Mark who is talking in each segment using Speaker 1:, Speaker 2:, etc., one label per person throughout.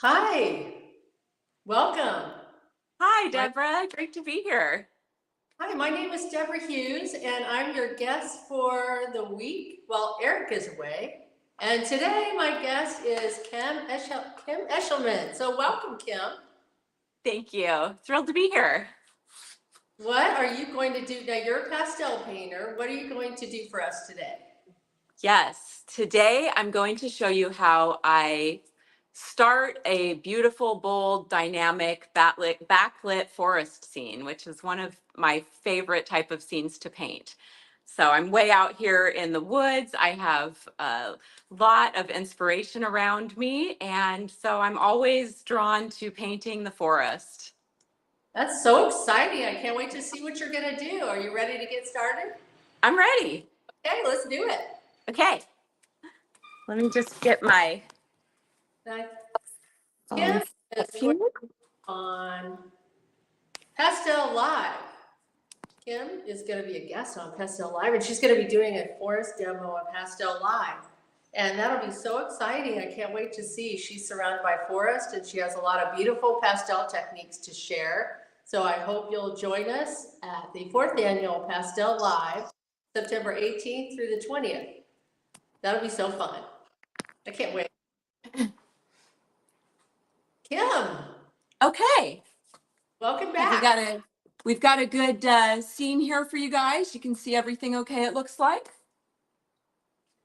Speaker 1: Hi, welcome.
Speaker 2: Hi,
Speaker 1: My,
Speaker 2: Deborah. Great to be here.
Speaker 1: my name is Deborah Hughes, and I'm your guest for the week while Eric is away. And today, my guest is Kim Eshelman. So, welcome, Kim.
Speaker 2: Thank you. Thrilled to be here.
Speaker 1: What are you going to do? Now, you're a pastel painter. What are you going to do for us today?
Speaker 2: Yes, today I'm going to show you how I start a beautiful, bold, dynamic, backlit forest scene, which is one of my favorite type of scenes to paint. So I'm way out here in the woods. I have a lot of inspiration around me, and so I'm always drawn to painting the forest.
Speaker 1: That's so exciting. I can't wait to see what you're going to do. Are you ready to get started?
Speaker 2: I'm ready.
Speaker 1: Okay, let's do it.
Speaker 2: Okay. Let me just get my
Speaker 1: Kim is
Speaker 2: here.
Speaker 1: on Pastel Live. Kim is going to be a guest on Pastel Live, and she's going to be doing a forest demo on Pastel Live. And that'll be so exciting. I can't wait to see. She's surrounded by forest, and she has a lot of beautiful pastel techniques to share. So I hope you'll join us at the 4th annual Pastel Live, September 18th through the 20th. That'll be so fun. I can't wait. Kim,
Speaker 2: Okay.
Speaker 1: welcome
Speaker 2: Have
Speaker 1: back.
Speaker 2: we've got a good scene here for you guys. You can see everything okay, it looks like.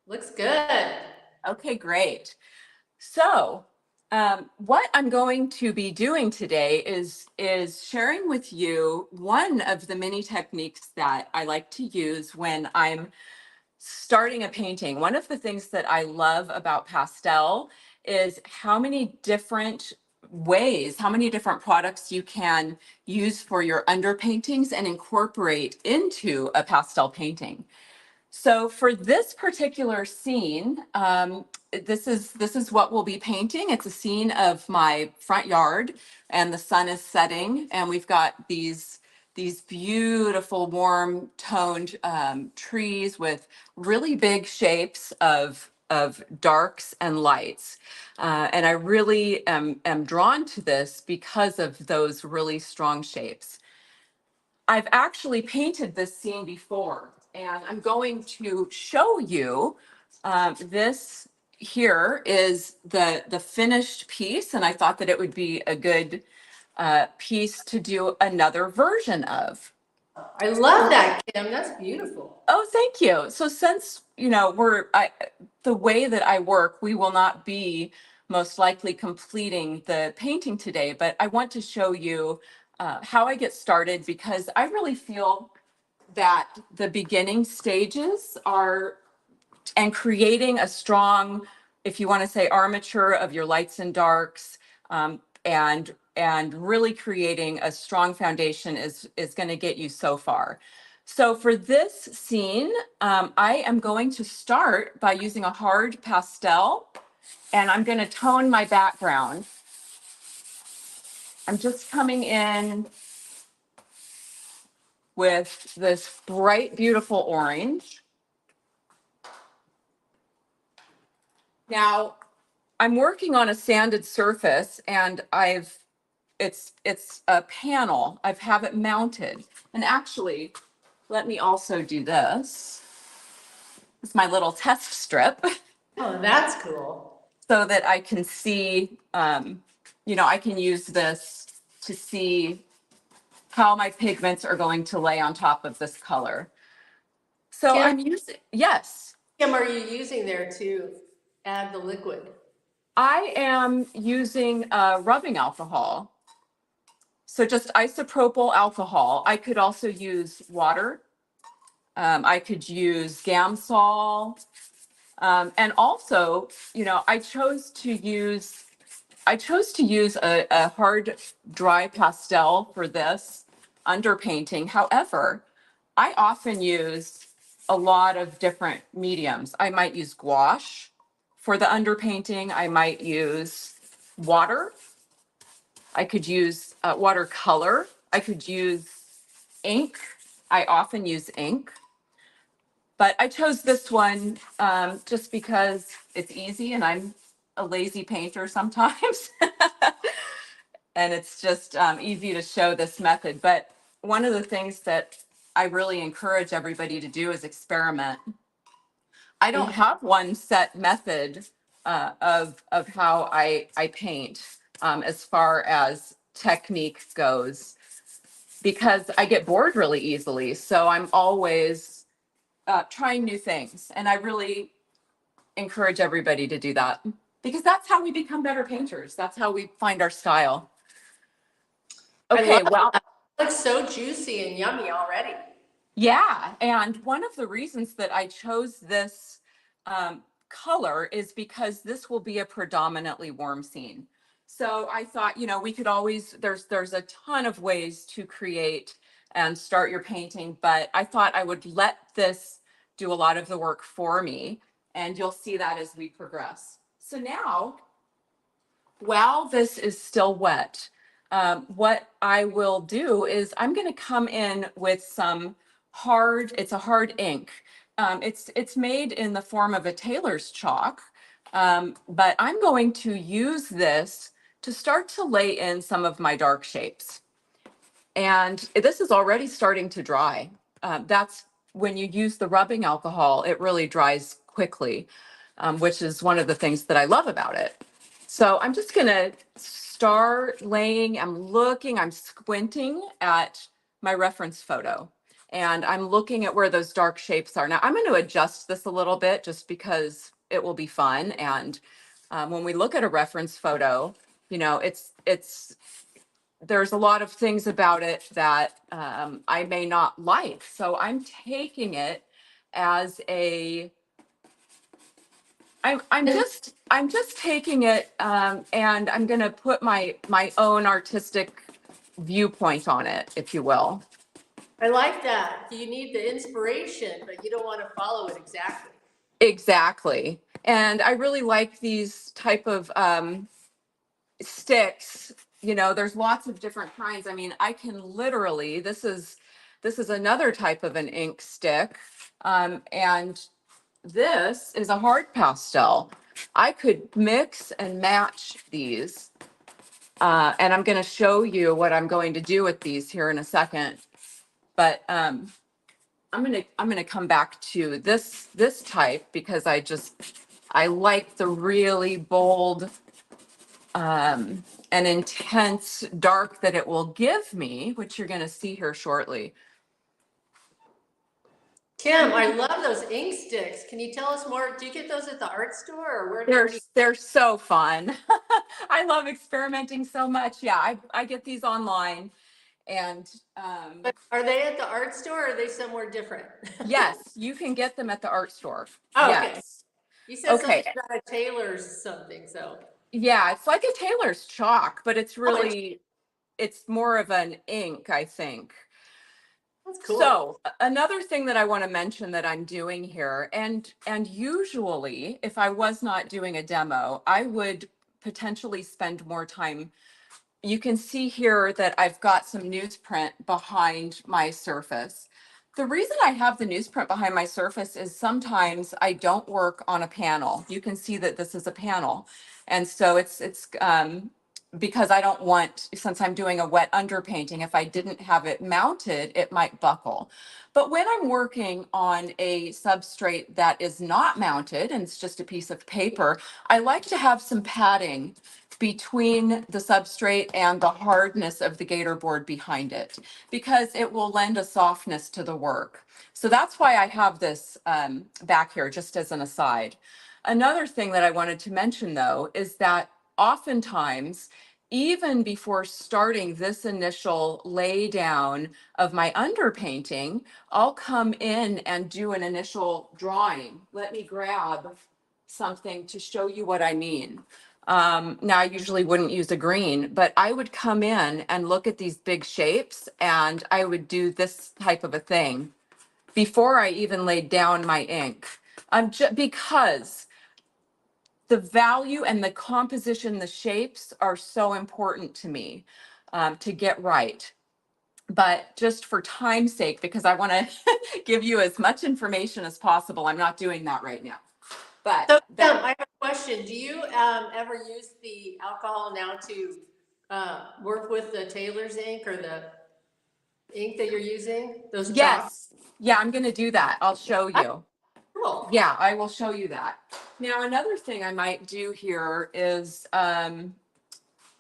Speaker 1: Looks good.
Speaker 2: Okay, great. So what I'm going to be doing today is sharing with you one of the many techniques that I like to use when I'm starting a painting. One of the things that I love about pastel is how many different ways, how many different products you can use for your underpaintings and incorporate into a pastel painting. So for this particular scene, this is what we'll be painting. It's a scene of my front yard, and the sun is setting, and we've got these beautiful warm toned trees with really big shapes of darks and lights. And I really am drawn to this because of those really strong shapes. I've actually painted this scene before, and I'm going to show you this here is the finished piece, and I thought that it would be a good piece to do another version of.
Speaker 1: I love that, Kim. That's beautiful.
Speaker 2: Oh, thank you. So since, the way that I work, we will not be most likely completing the painting today, but I want to show you how I get started, because I really feel that the beginning stages are, and creating a strong, if you want to say, armature of your lights and darks, and really creating a strong foundation is going to get you so far. So for this scene, I am going to start by using a hard pastel, and I'm going to tone my background. I'm just coming in with this bright, beautiful orange. Now, I'm working on a sanded surface, and it's a panel. I have it mounted. And actually, let me also do this. It's my little test strip.
Speaker 1: Oh, that's cool.
Speaker 2: So that I can see, I can use this to see how my pigments are going to lay on top of this color. So
Speaker 1: Kim,
Speaker 2: I'm using, yes.
Speaker 1: Kim, are you using there to add the liquid?
Speaker 2: I am using rubbing alcohol. So just isopropyl alcohol. I could also use water. I could use Gamsol. And also, I chose to use a hard dry pastel for this underpainting. However, I often use a lot of different mediums. I might use gouache for the underpainting. I might use water. I could use watercolor. I could use ink. I often use ink. But I chose this one just because it's easy, and I'm a lazy painter sometimes. And it's just easy to show this method. But one of the things that I really encourage everybody to do is experiment. I don't have one set method of how I paint as far as technique goes, because I get bored really easily. So I'm always trying new things. And I really encourage everybody to do that, because that's how we become better painters. That's how we find our style. Okay, well,
Speaker 1: it looks so juicy and yummy already.
Speaker 2: yeah. And one of the reasons that I chose this color is because this will be a predominantly warm scene. So I thought, we could always, there's a ton of ways to create and start your painting, but I thought I would let this do a lot of the work for me, and you'll see that as we progress. So now, while this is still wet, what I will do is I'm going to come in with some it's a hard ink. It's made in the form of a tailor's chalk, but I'm going to use this to start to lay in some of my dark shapes. And this is already starting to dry. That's when you use the rubbing alcohol, it really dries quickly, which is one of the things that I love about it. So I'm just going to start laying. I'm squinting at my reference photo, and I'm looking at where those dark shapes are. Now I'm going to adjust this a little bit just because it will be fun. And when we look at a reference photo, there's a lot of things about it that I may not like. So I'm taking it as I'm just taking it and I'm going to put my own artistic viewpoint on it, if you will.
Speaker 1: I like that. You need the inspiration, but you don't want to follow it exactly.
Speaker 2: Exactly. And I really like these type of sticks. There's lots of different kinds. I mean, I can literally, this is another type of an ink stick. And this is a hard pastel. I could mix and match these. And I'm going to show you what I'm going to do with these here in a second. But I'm going to come back to this type because I like the really bold and intense dark that it will give me, which you're going to see here shortly.
Speaker 1: Kim, I love those ink sticks. Can you tell us more? Do you get those at the art store, or where do you?
Speaker 2: They're so fun. I love experimenting so much. Yeah, I get these online, and
Speaker 1: But are they at the art store, or are they somewhere different?
Speaker 2: yes, you can get them at the art store.
Speaker 1: Oh, okay.
Speaker 2: Yes.
Speaker 1: You said
Speaker 2: Okay.
Speaker 1: something about a tailor's something, so.
Speaker 2: Yeah, it's like a tailor's chalk, but it's
Speaker 1: Oh,
Speaker 2: it's more of an ink, I think.
Speaker 1: that's cool.
Speaker 2: So another thing that I want to mention that I'm doing here, and usually if I was not doing a demo, I would potentially spend more time. You can see here that I've got some newsprint behind my surface. The reason I have the newsprint behind my surface is sometimes I don't work on a panel. You can see that this is a panel. And so it's because I don't want, since I'm doing a wet underpainting, if I didn't have it mounted, it might buckle. But when I'm working on a substrate that is not mounted and it's just a piece of paper, I like to have some padding between the substrate and the hardness of the gator board behind it, because it will lend a softness to the work. So that's why I have this back here, just as an aside. Another thing that I wanted to mention, though, is that oftentimes, even before starting this initial lay down of my underpainting, I'll come in and do an initial drawing. Let me grab something to show you what I mean. Now I usually wouldn't use a green, but I would come in and look at these big shapes, and I would do this type of a thing before I even laid down my ink. Because the value and the composition, the shapes are so important to me to get right. But just for time's sake, because I want to give you as much information as possible, I'm not doing that right now. But
Speaker 1: So, Kim, I have a question. Do you ever use the alcohol now to work with the Taylor's ink or the ink that you're using? Those chalks?
Speaker 2: Yes. Yeah, I'm going to do that. I'll show you.
Speaker 1: Cool.
Speaker 2: Yeah, I will show you that. Now, another thing I might do here is I'm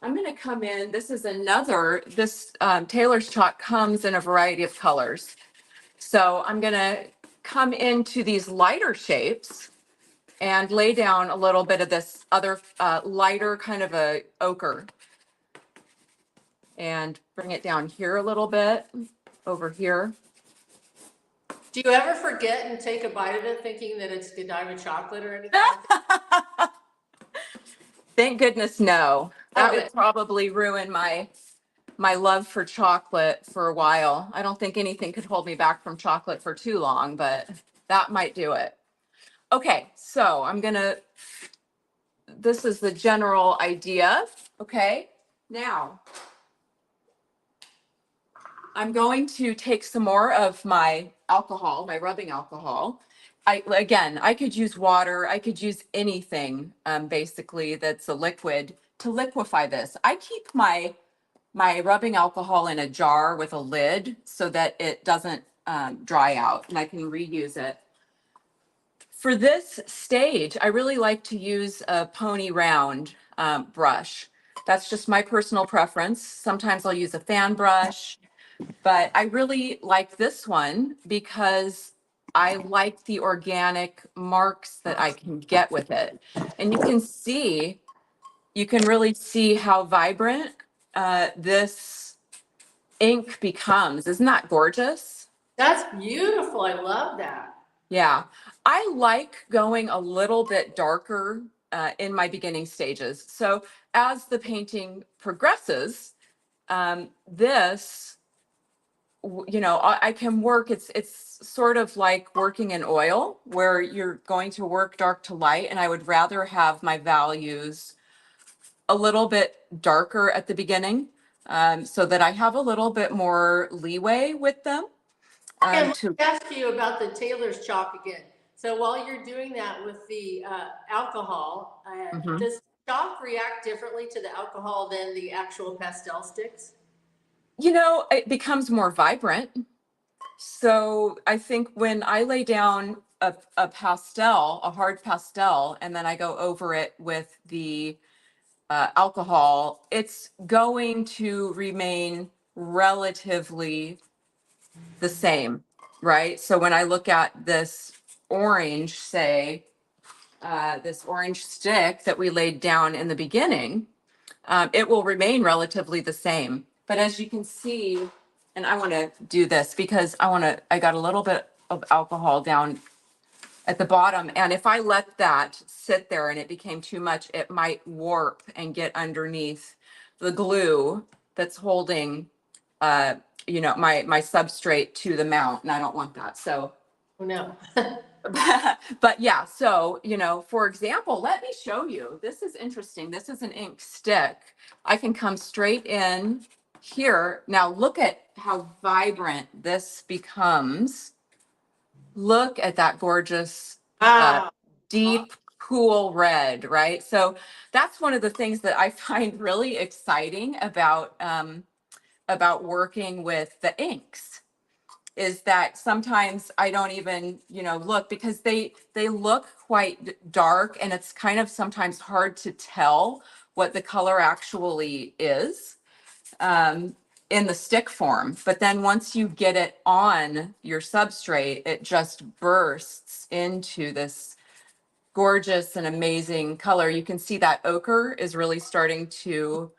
Speaker 2: going to come in. This is this Taylor's chalk comes in a variety of colors. So I'm going to come into these lighter shapes and lay down a little bit of this other lighter kind of a ochre. And bring it down here a little bit, over here.
Speaker 1: Do you ever forget and take a bite of it thinking that it's Godiva chocolate or anything?
Speaker 2: Thank goodness, no. That
Speaker 1: Okay.
Speaker 2: would probably ruin my love for chocolate for a while. I don't think anything could hold me back from chocolate for too long, but that might do it. Okay, so this is the general idea, okay? Now, I'm going to take some more of my alcohol, my rubbing alcohol. I could use water. I could use anything, basically, that's a liquid to liquefy this. I keep my rubbing alcohol in a jar with a lid so that it doesn't dry out and I can reuse it. For this stage, I really like to use a pony round brush. That's just my personal preference. Sometimes I'll use a fan brush. But I really like this one because I like the organic marks that I can get with it. And you can really see how vibrant this ink becomes. Isn't that gorgeous?
Speaker 1: That's beautiful. I love that.
Speaker 2: Yeah. I like going a little bit darker in my beginning stages. So as the painting progresses, this I can work. It's sort of like working in oil where you're going to work dark to light. And I would rather have my values a little bit darker at the beginning so that I have a little bit more leeway with them.
Speaker 1: And let me ask you about the Taylor's chalk again. So while you're doing that with the alcohol, does chalk react differently to the alcohol than the actual pastel sticks?
Speaker 2: It becomes more vibrant. So I think when I lay down a pastel, a hard pastel, and then I go over it with the alcohol, it's going to remain relatively the same, right? So when I look at this orange, say, this orange stick that we laid down in the beginning, it will remain relatively the same. But as you can see, and I want to do this because I got a little bit of alcohol down at the bottom. And if I let that sit there and it became too much, it might warp and get underneath the glue that's holding, my substrate to the mount. And I don't want that. So,
Speaker 1: Oh, no.
Speaker 2: but yeah, so, for example, let me show you. This is interesting. This is an ink stick. I can come straight in here. Now look at how vibrant this becomes. Look at that gorgeous,
Speaker 1: Wow.
Speaker 2: deep, cool red, right? So that's one of the things that I find really exciting about working with the inks is that sometimes I don't even, look because they look quite dark and it's kind of sometimes hard to tell what the color actually is in the stick form. But then once you get it on your substrate, it just bursts into this gorgeous and amazing color. You can see that ochre is really starting to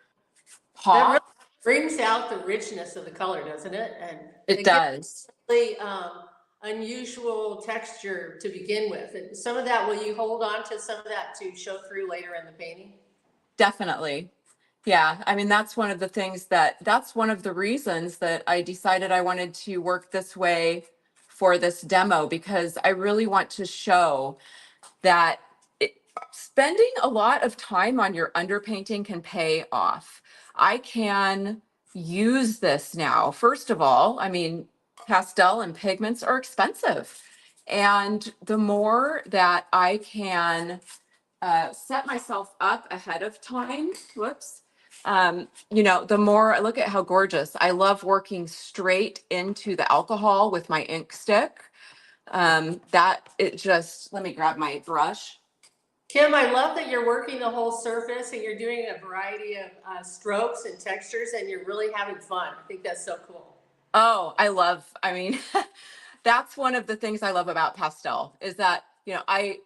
Speaker 1: That really
Speaker 2: pop.
Speaker 1: brings out the richness of the color, doesn't it? And
Speaker 2: It does.
Speaker 1: really unusual texture to begin with. And some of that, will you hold on to some of that to show through later in the painting?
Speaker 2: Definitely. Yeah. I mean, that's one of the reasons that I decided I wanted to work this way for this demo, because I really want to show that spending a lot of time on your underpainting can pay off. I can use this now. First of all, I mean, pastel and pigments are expensive. And the more that I can set myself up ahead of time. Whoops. You know, the more, look at how gorgeous. I love working straight into the alcohol with my ink stick. That it just, let me grab my brush.
Speaker 1: Kim, I love that you're working the whole surface and you're doing a variety of strokes and textures and you're really having fun. I think that's so cool.
Speaker 2: Oh, I mean, that's one of the things I love about pastel is that, you know, I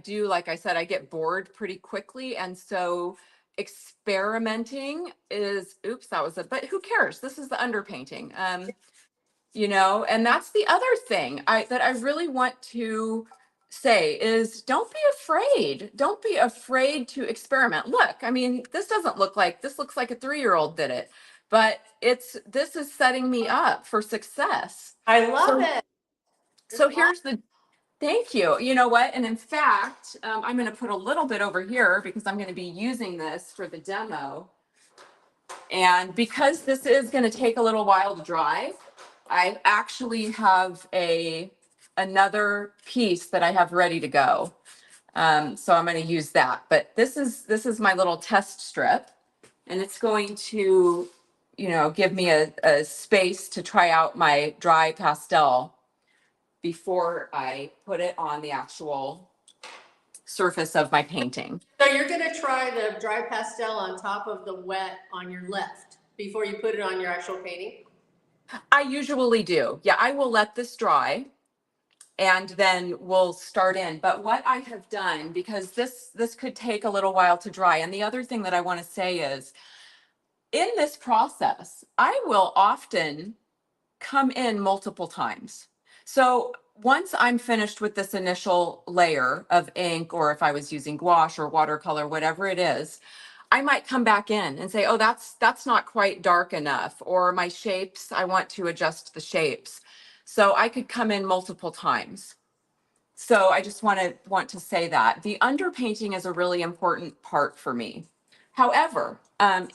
Speaker 2: do, like I said, I get bored pretty quickly. And so experimenting is, oops, that was it, but who cares? This is the underpainting. You know, and that's the other thing that I really want to say is don't be afraid. Don't be afraid to experiment. Look, I mean, this doesn't look like, this looks like a 3-year-old did it, but this is setting me up for success.
Speaker 1: I love
Speaker 2: So,
Speaker 1: it.
Speaker 2: so here's the, thank you. You know what? And in fact, I'm going to put a little bit over here because I'm going to be using this for the demo. And because this is going to take a little while to dry, I actually have another piece that I have ready to go. So I'm going to use that. But this is my little test strip, and it's going to, you know, give me a space to try out my dry pastel before I put it on the actual surface of my painting.
Speaker 1: So you're gonna try the dry pastel on top of the wet on your left before you put it on your actual painting?
Speaker 2: I usually do. Yeah, I will let this dry and then we'll start in. But what I have done, because this could take a little while to dry, and the other thing that I want to say is in this process, I will often come in multiple times. So once I'm finished with this initial layer of ink, or if I was using gouache or watercolor, whatever it is, I might come back in and say, oh, that's not quite dark enough, or my shapes, I want to adjust the shapes. So I could come in multiple times. So I just want to say that the underpainting is a really important part for me. However,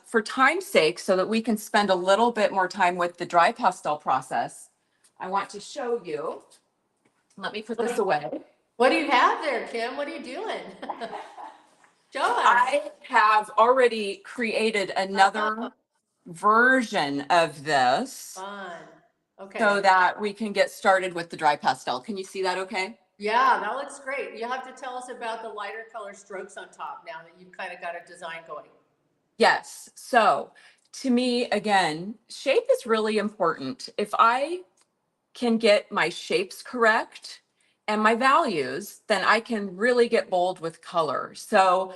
Speaker 2: for time's sake, so that we can spend a little bit more time with the dry pastel process, I want to show you. Let me put this away.
Speaker 1: What do you have there, Kim? What are you doing? Show us.
Speaker 2: I have already created another version of this
Speaker 1: Fun. Okay.
Speaker 2: so that we can get started with the dry pastel. Can you see that okay?
Speaker 1: Yeah, that looks great. You'll have to tell us about the lighter color strokes on top now that you've kind of got a design going.
Speaker 2: Yes. So to me, again, shape is really important. If I can get my shapes correct and my values, then I can really get bold with color. So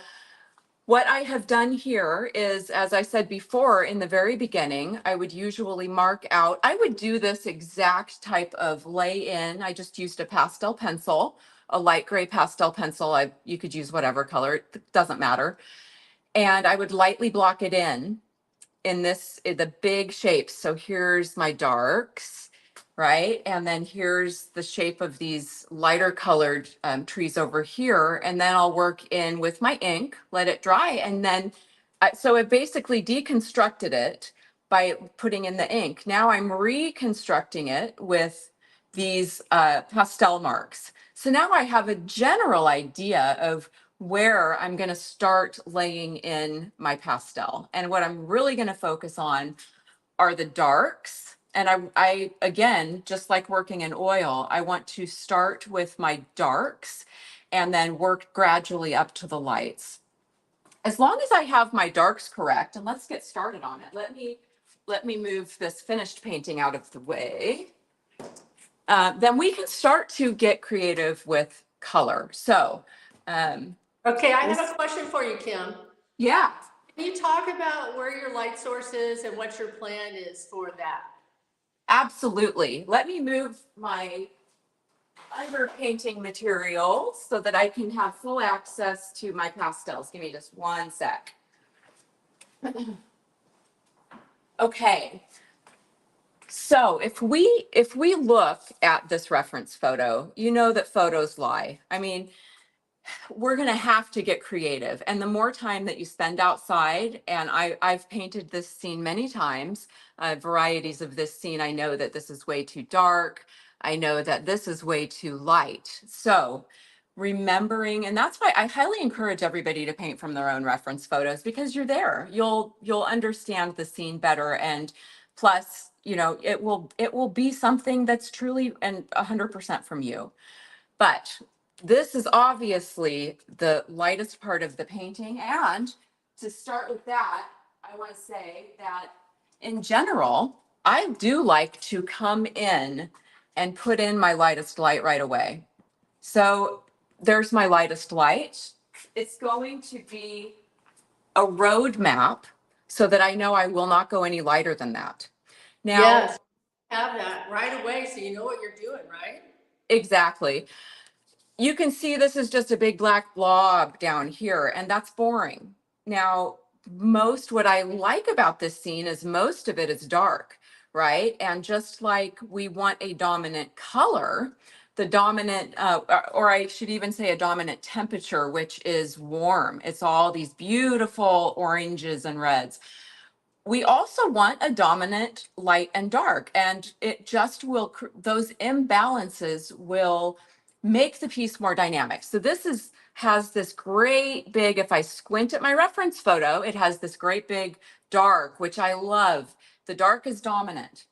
Speaker 2: what I have done here is, as I said before, in the very beginning, I would usually mark out, I would do this exact type of lay in. I just used a pastel pencil, a light gray pastel pencil. You could use whatever color, it doesn't matter. And I would lightly block it in the big shapes. So here's my darks, right? And then here's the shape of these lighter colored trees over here. And then I'll work in with my ink, let it dry. And then, so it basically deconstructed it by putting in the ink. Now I'm reconstructing it with these pastel marks. So now I have a general idea of where I'm going to start laying in my pastel. And what I'm really going to focus on are the darks. And I, again, just like working in oil, I want to start with my darks and then work gradually up to the lights. As long as I have my darks correct, and let's get started on it. Let me move this finished painting out of the way. Then we can start to get creative with color. So,
Speaker 1: Okay, I have a question for you, Kim.
Speaker 2: yeah.
Speaker 1: Can you talk about where your light source is and what your plan is for that?
Speaker 2: Absolutely. Let me move my underpainting materials so that I can have full access to my pastels. Give me just one sec. Okay. So if we look at this reference photo, you know that photos lie. I mean, we're going to have to get creative. And the more time that you spend outside, and I've painted this scene many times, varieties of this scene. I know that this is way too dark. I know that this is way too light. So remembering, and that's why I highly encourage everybody to paint from their own reference photos, because you're there. You'll understand the scene better, and plus, you know, it will be something that's truly and 100% from you. But this is obviously the lightest part of the painting. And to start with that, I want to say that in general, I do like to come in and put in my lightest light right away. So there's my lightest light. It's going to be a road map so that I know I will not go any lighter than that. Now,
Speaker 1: Yes, have that right away so you know what you're doing, right?
Speaker 2: exactly. You can see this is just a big black blob down here, and that's boring. Now, what I like about this scene is most of it is dark, right? And just like we want a dominant color, the dominant, or I should even say a dominant temperature, which is warm. It's all these beautiful oranges and reds. We also want a dominant light and dark, and it just will, those imbalances will make the piece more dynamic. So this has this great big, if I squint at my reference photo, it has this great big dark, which I love. The dark is dominant.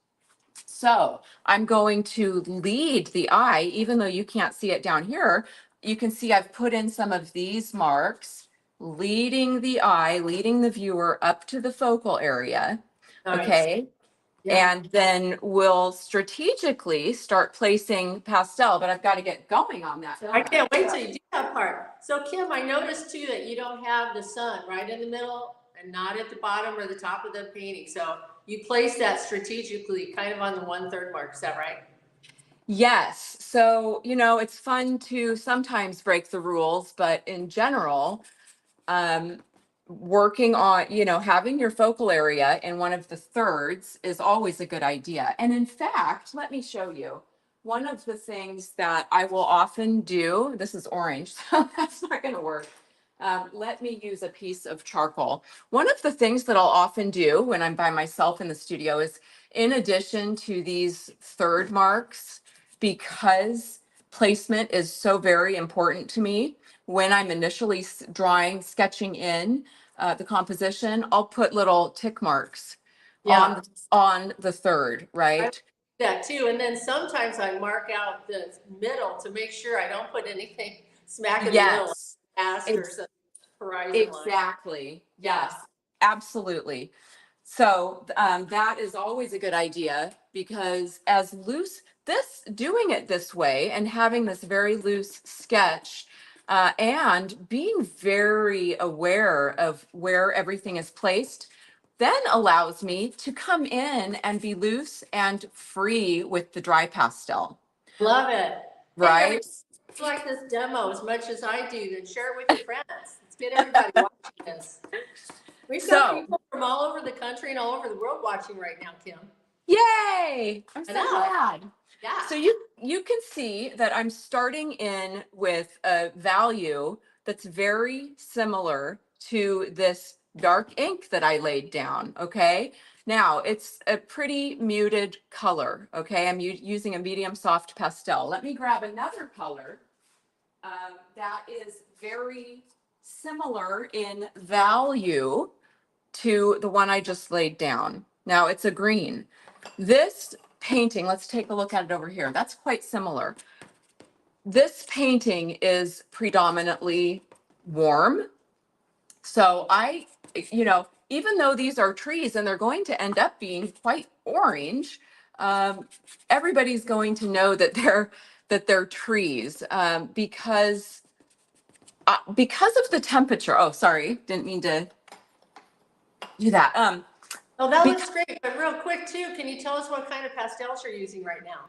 Speaker 2: So I'm going to lead the eye, even though you can't see it down here. You can see I've put in some of these marks, leading the eye, leading the viewer up to the focal area.
Speaker 1: Nice.
Speaker 2: Okay.
Speaker 1: Yeah.
Speaker 2: And then we'll strategically start placing pastel, but I've got to get going on that.
Speaker 1: I can't wait till you do that part. So Kim, I noticed too that you don't have the sun right in the middle and not at the bottom or the top of the painting. So you place that strategically kind of on the 1/3 mark. Is that right?
Speaker 2: Yes. So, you know, it's fun to sometimes break the rules, but in general, working on, you know, having your focal area in one of the thirds is always a good idea. And in fact, let me show you. One of the things that I will often do, this is orange, so that's not going to work. Let me use a piece of charcoal. One of the things that I'll often do when I'm by myself in the studio is, in addition to these third marks, because placement is so very important to me, when I'm initially drawing, sketching in the composition, I'll put little tick marks
Speaker 1: Yeah.
Speaker 2: on the third, right?
Speaker 1: That too. And then sometimes I mark out the middle to make sure I don't put anything smack in the middle,
Speaker 2: Yes,
Speaker 1: past or some horizon line.
Speaker 2: exactly.
Speaker 1: Yeah.
Speaker 2: Yes, absolutely. So that is always a good idea, because as loose, doing it this way and having this very loose sketch and being very aware of where everything is placed, then allows me to come in and be loose and free with the dry pastel,
Speaker 1: Love it. Hey,
Speaker 2: right?
Speaker 1: if you like this demo as much as I do, then share it with your friends. Let's get everybody watching this. We've got
Speaker 2: So,
Speaker 1: people from all over the country and all over the world watching right now, Kim.
Speaker 2: yay! I'm so
Speaker 1: I know.
Speaker 2: glad.
Speaker 1: Yeah.
Speaker 2: So you can see that I'm starting in with a value that's very similar to this dark ink that I laid down, okay? Now, it's a pretty muted color, okay? I'm using a medium soft pastel. Let me grab another color that is very similar in value to the one I just laid down. Now, it's a green. This painting, let's take a look at it over here. That's quite similar. This painting is predominantly warm. So you know, even though these are trees and they're going to end up being quite orange, everybody's going to know that they're trees because of the temperature. Oh, sorry, didn't mean to do that.
Speaker 1: Oh, that looks great. But real quick too, can you tell us what kind of pastels you're using right now?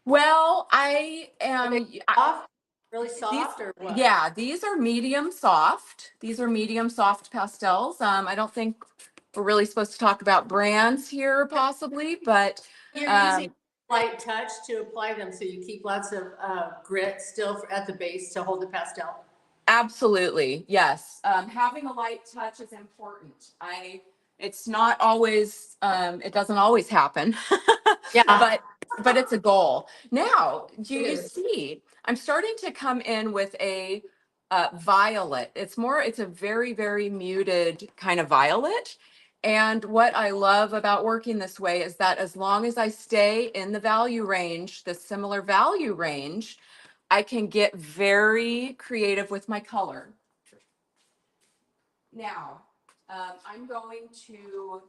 Speaker 2: Well, I
Speaker 1: Are they
Speaker 2: am.
Speaker 1: soft, really soft, or what?
Speaker 2: Yeah, these are medium soft. These are medium soft pastels. I don't think we're really supposed to talk about brands here, possibly, but
Speaker 1: You're using light touch to apply them, so you keep lots of grit still at the base to hold the pastel.
Speaker 2: absolutely, yes. Having a light touch is important. It's not always, it doesn't always happen.
Speaker 1: Yeah.
Speaker 2: But but it's a goal. Now, do
Speaker 1: It
Speaker 2: you
Speaker 1: is.
Speaker 2: see, I'm starting to come in with a violet. It's a very, very muted kind of violet. And what I love about working this way is that as long as I stay in the value range, the similar value range, I can get very creative with my color. Now, I'm going to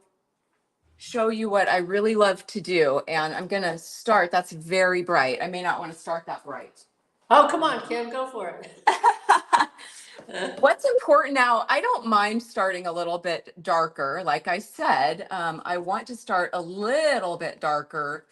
Speaker 2: show you what I really love to do. And I'm going to start, that's very bright. I may not want to start that bright.
Speaker 1: Oh, come on, Kim, go for it.
Speaker 2: What's important now, I don't mind starting a little bit darker. Like I said, I want to start a little bit darker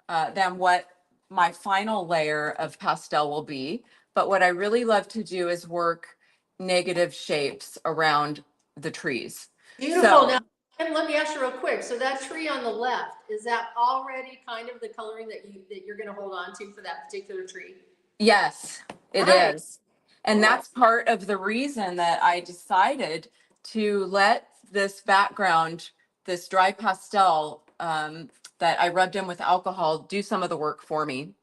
Speaker 2: than what my final layer of pastel will be. But what I really love to do is work negative shapes around the trees.
Speaker 1: Beautiful.
Speaker 2: So,
Speaker 1: Now, Kim, let me ask you real quick. So that tree on the left, is that already kind of the coloring that you're going to hold on to for that particular tree?
Speaker 2: yes, it
Speaker 1: Nice.
Speaker 2: is. And that's part of the reason that I decided to let this background, this dry pastel that I rubbed in with alcohol, do some of the work for me.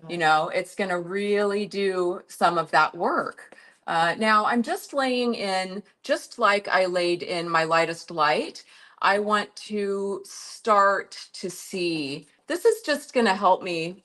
Speaker 2: You know, it's going to really do some of that work. Now I'm just laying in, just like I laid in my lightest light, I want to start to see, this is just going to help me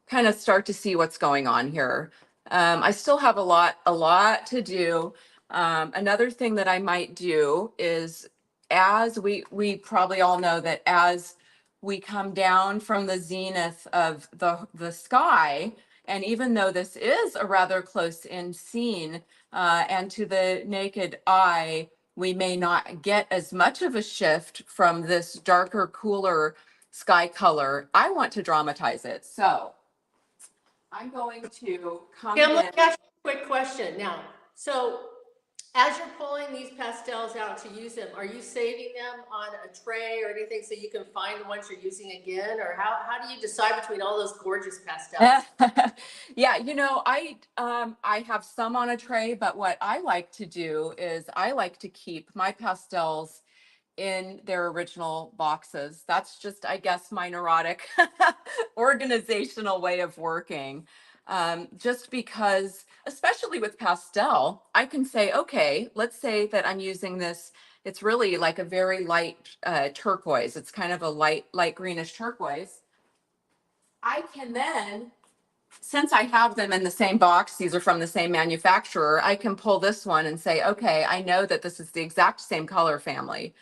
Speaker 2: kind of start to see what's going on here. I still have a lot to do. Another thing that I might do is, as we probably all know that as we come down from the zenith of the sky, and even though this is a rather close in scene, and to the naked eye, we may not get as much of a shift from this darker, cooler sky color. I want to dramatize it. So I'm going to come
Speaker 1: Kim,
Speaker 2: in.
Speaker 1: let me ask you a quick question now. So as you're pulling these pastels out to use them, are you saving them on a tray or anything so you can find the ones you're using again? Or how do you decide between all those gorgeous pastels?
Speaker 2: Yeah, you know, I have some on a tray, but what I like to do is I like to keep my pastels in their original boxes. That's just, I guess, my neurotic organizational way of working. Just because, especially with pastel, I can say, okay, let's say that I'm using this. It's really like a very light turquoise. It's kind of a light greenish turquoise. I can then, since I have them in the same box, these are from the same manufacturer, I can pull this one and say, okay, I know that this is the exact same color family.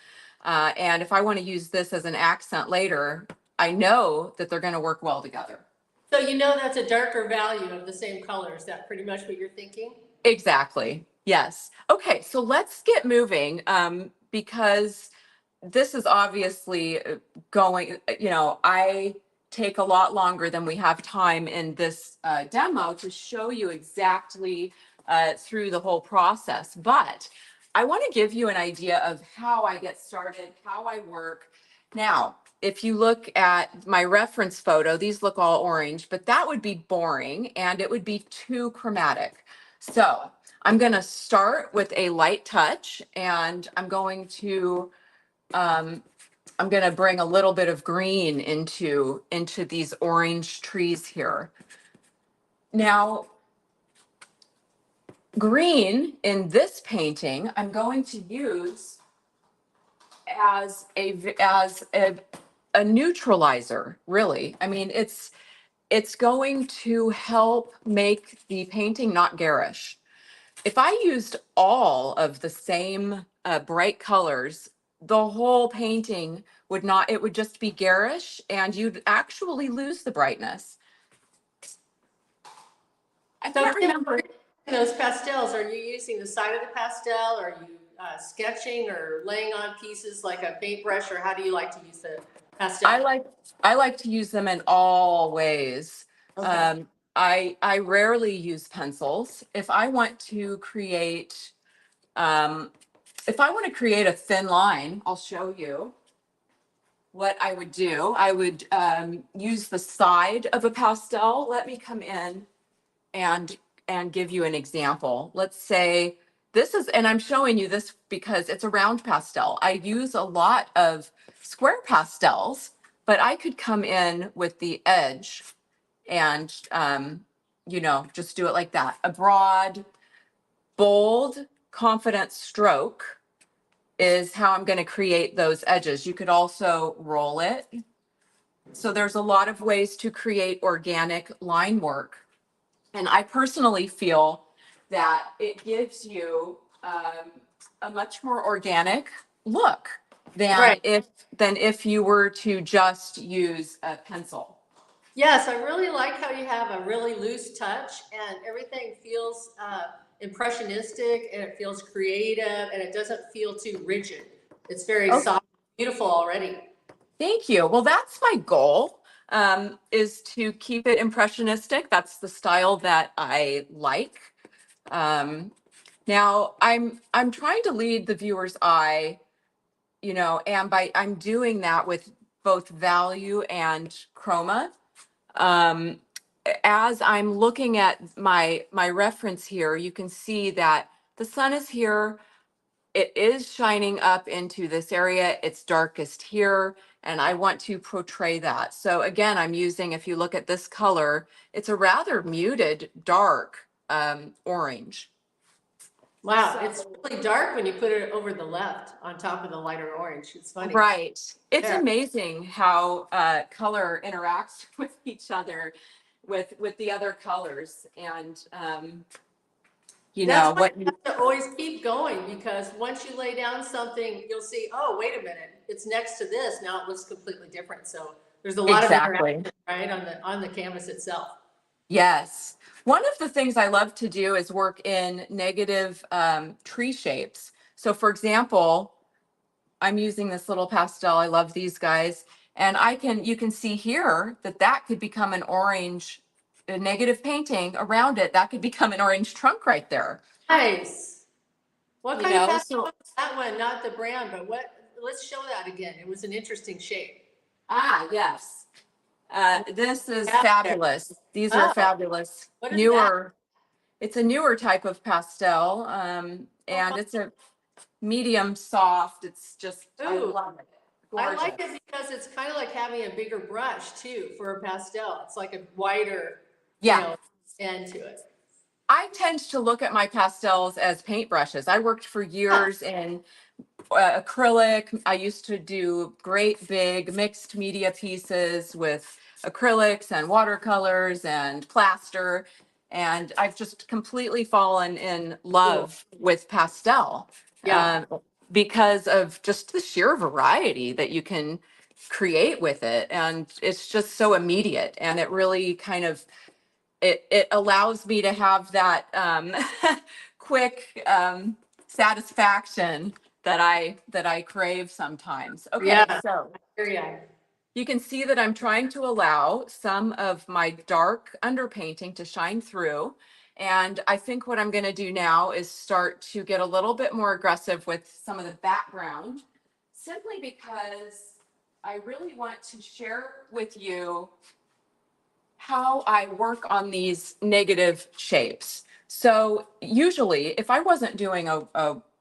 Speaker 2: And if I want to use this as an accent later, I know that they're going to work well together.
Speaker 1: So you know that's a darker value of the same color. Is that pretty much what you're thinking?
Speaker 2: Exactly. Yes. Okay, so let's get moving because this is obviously going, you know, I take a lot longer than we have time in this demo to show you exactly through the whole process. But I want to give you an idea of how I get started, how I work. Now, if you look at my reference photo, these look all orange, but that would be boring and it would be too chromatic. So I'm going to start with a light touch, and I'm going to bring a little bit of green into these orange trees here. Now, green in this painting, I'm going to use as a neutralizer, really. I mean, it's going to help make the painting not garish. If I used all of the same bright colors, the whole painting would not, it would just be garish and you'd actually lose the brightness. I
Speaker 1: So
Speaker 2: can't
Speaker 1: Kim,
Speaker 2: remember.
Speaker 1: those pastels, are you using the side of the pastel? Are you sketching or laying on pieces like a paintbrush, or how do you like to use the pastel?
Speaker 2: I like to use them in all ways.
Speaker 1: Okay.
Speaker 2: I rarely use pencils. If I want to create a thin line, I'll show you what I would do. I would use the side of a pastel. Let me come in and give you an example. Let's say this is, and I'm showing you this because it's a round pastel. I use a lot of square pastels, but I could come in with the edge and, just do it like that. A broad, bold, confident stroke is how I'm going to create those edges. You could also roll it. So there's a lot of ways to create organic line work. And I personally feel that it gives you a much more organic look than
Speaker 1: Right.
Speaker 2: if you were to just use a pencil.
Speaker 1: Yes, I really like how you have a really loose touch and everything feels impressionistic and it feels creative and it doesn't feel too rigid. It's very
Speaker 2: Oh,
Speaker 1: soft, beautiful already.
Speaker 2: thank you. Well, that's my goal, is to keep it impressionistic. That's the style that I like. Now I'm trying to lead the viewer's eye, and I'm doing that with both value and chroma. Um, as I'm looking at my reference here, you can see that the sun is here. It is shining up into this area. It's darkest here, and I want to portray that. So again, I'm using, if you look at this color, it's a rather muted, dark orange.
Speaker 1: Wow,
Speaker 2: So,
Speaker 1: it's really dark when you put it over the left on top of the lighter orange. It's funny.
Speaker 2: right. It's
Speaker 1: There.
Speaker 2: amazing how color interacts with each other, with the other colors, and
Speaker 1: That's why
Speaker 2: what
Speaker 1: you
Speaker 2: you
Speaker 1: have to always keep going because once you lay down something, you'll see, oh, wait a minute, it's next to this. Now it looks completely different. So there's a lot of
Speaker 2: exactly.
Speaker 1: interaction, right, on the canvas itself.
Speaker 2: Yes. One of the things I love to do is work in negative tree shapes. So for example, I'm using this little pastel. I love these guys. And you can see here that could become an orange, a negative painting around it. That could become an orange trunk right there.
Speaker 1: Nice. What kind of pastel
Speaker 2: So,
Speaker 1: was that one? Not the brand, but what? Let's show that again. It was an interesting shape.
Speaker 2: yes. This is
Speaker 1: Yeah, there.
Speaker 2: fabulous. These are
Speaker 1: Oh,
Speaker 2: fabulous,
Speaker 1: what is that?
Speaker 2: newer. It's a newer type of pastel,
Speaker 1: So
Speaker 2: and
Speaker 1: fun.
Speaker 2: it's a medium soft. It's just, I
Speaker 1: Ooh,
Speaker 2: love it.
Speaker 1: I like
Speaker 2: Gorgeous.
Speaker 1: it because it's kind of like having a bigger brush too for a pastel. It's like a wider,
Speaker 2: Yeah.
Speaker 1: end to it.
Speaker 2: I tend to look at my pastels as paintbrushes. I worked for
Speaker 1: Yeah,
Speaker 2: years in acrylic. I used to do great big mixed media pieces with acrylics and watercolors and plaster. And I've just completely fallen in
Speaker 1: cool.
Speaker 2: love with pastel,
Speaker 1: Yeah.
Speaker 2: because of just the sheer variety that you can create with it. And it's just so immediate. And it really kind of it allows me to have that quick satisfaction that I crave sometimes.
Speaker 1: Yeah.
Speaker 2: Okay, so
Speaker 1: Here you
Speaker 2: you can see that I'm trying to allow some of my dark underpainting to shine through. And I think what I'm going to do now is start to get a little bit more aggressive with some of the background, simply because I really want to share with you how I work on these negative shapes. So usually, if I wasn't doing a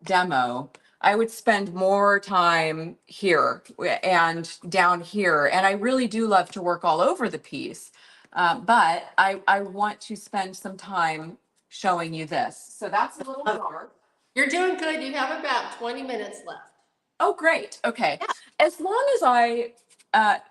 Speaker 2: demo, I would spend more time here and down here. And I really do love to work all over the piece. But I want to spend some time showing you this. So that's a little
Speaker 1: go.
Speaker 2: dark.
Speaker 1: You're doing good. You have about 20 minutes left.
Speaker 2: Oh, great. Okay.
Speaker 1: Yeah.
Speaker 2: As long as I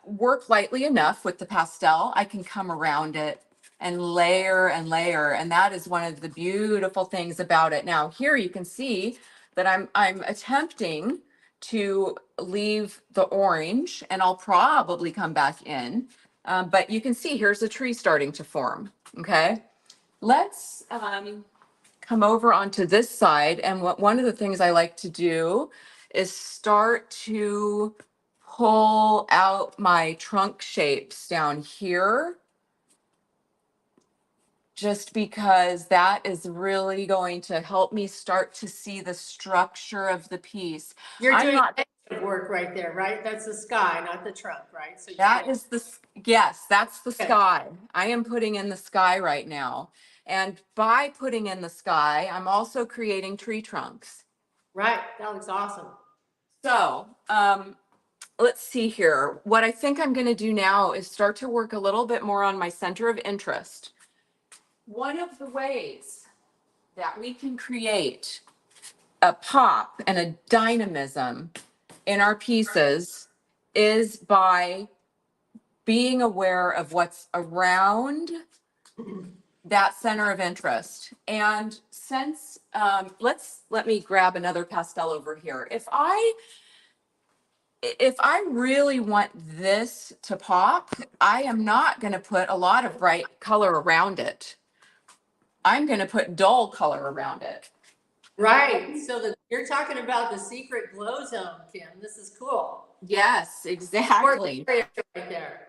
Speaker 2: work lightly enough with the pastel, I can come around it and layer and layer. And that is one of the beautiful things about it. Now, here you can see that I'm attempting to leave the orange, and I'll probably come back in. But you can see here's a tree starting to form. Okay. Let's come over onto this side. And one of the things I like to do is start to pull out my trunk shapes down here, just because that is really going to help me start to see the structure of the piece.
Speaker 1: You're
Speaker 2: I'm
Speaker 1: doing
Speaker 2: not,
Speaker 1: negative work right there, right? That's the sky, not the trunk, right? So you're
Speaker 2: that
Speaker 1: getting,
Speaker 2: is yes, that's the
Speaker 1: okay,
Speaker 2: sky. I am putting in the sky right now. And by putting in the sky, I'm also creating tree trunks.
Speaker 1: right. That looks awesome.
Speaker 2: So, let's see here. What I think I'm going to do now is start to work a little bit more on my center of interest. One of the ways that we can create a pop and a dynamism in our pieces is by being aware of what's around that center of interest. And since, let me grab another pastel over here. If I really want this to pop, I am not going to put a lot of bright color around it. I'm going to put dull color around it.
Speaker 1: Right. So you're talking about the secret glow zone, Kim. This is cool.
Speaker 2: Yes, exactly.
Speaker 1: Right there.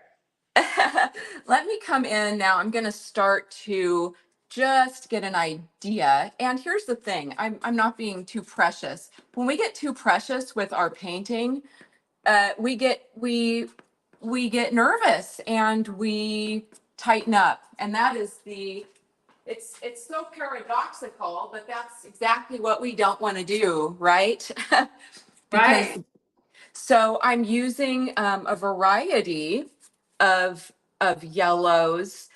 Speaker 2: Let me come in now. I'm going to start to just get an idea. And here's the thing. I'm not being too precious. When we get too precious with our painting, we get nervous and we tighten up. And that is it's so paradoxical, but that's exactly what we don't want to do, right? Because
Speaker 1: Right.
Speaker 2: so I'm using a variety of yellows,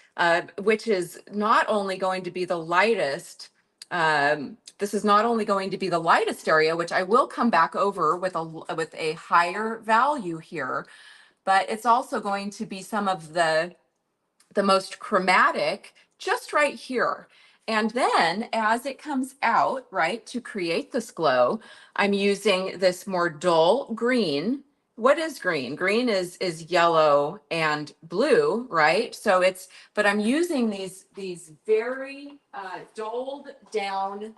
Speaker 2: which is not only going to be the lightest. This is not only going to be the lightest area, which I will come back over with a higher value here, but it's also going to be some of the most chromatic just right here. And then as it comes out, right, to create this glow, I'm using this more dull green. What is green? Green is yellow and blue, right? So but I'm using these very dulled down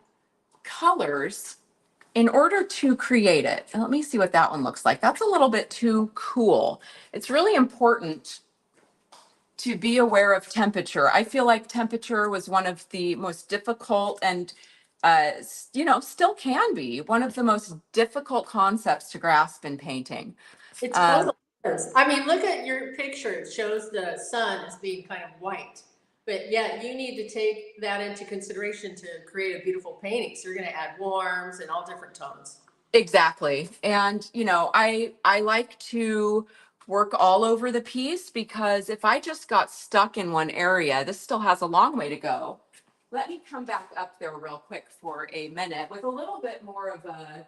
Speaker 2: colors in order to create it. And let me see what that one looks like. That's a little bit too cool. It's really important to be aware of temperature. I feel like temperature was one of the most difficult and, still can be one of the most difficult concepts to grasp in painting.
Speaker 1: It totally is. I mean, look at your picture. It shows the sun as being kind of white. But yeah, you need to take that into consideration to create a beautiful painting. So you're going to add warms and all different tones.
Speaker 2: Exactly. And, I like to work all over the piece because if I just got stuck in one area, this still has a long way to go. Let me come back up there real quick for a minute with a little bit more of a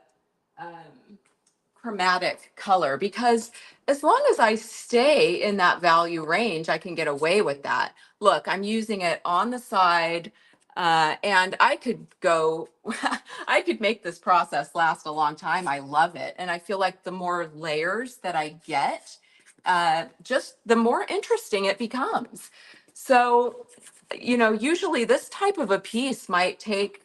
Speaker 2: chromatic color, because as long as I stay in that value range, I can get away with that. Look, I'm using it on the side, and I could go, I could make this process last a long time. I love it. And I feel like the more layers that I get, just the more interesting it becomes. So, usually this type of a piece might take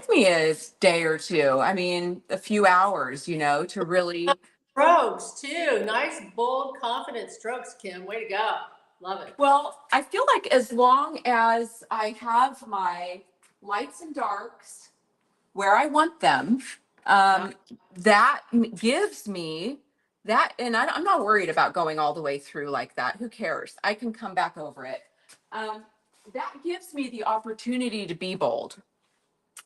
Speaker 2: me a day or two. I mean, a few hours, to really.
Speaker 1: Strokes too. Nice, bold, confident strokes, Kim. Way to go. Love it.
Speaker 2: Well, I feel like as long as I have my lights and darks where I want them, that gives me that, and I'm not worried about going all the way through like that. Who cares? I can come back over it. That gives me the opportunity to be bold.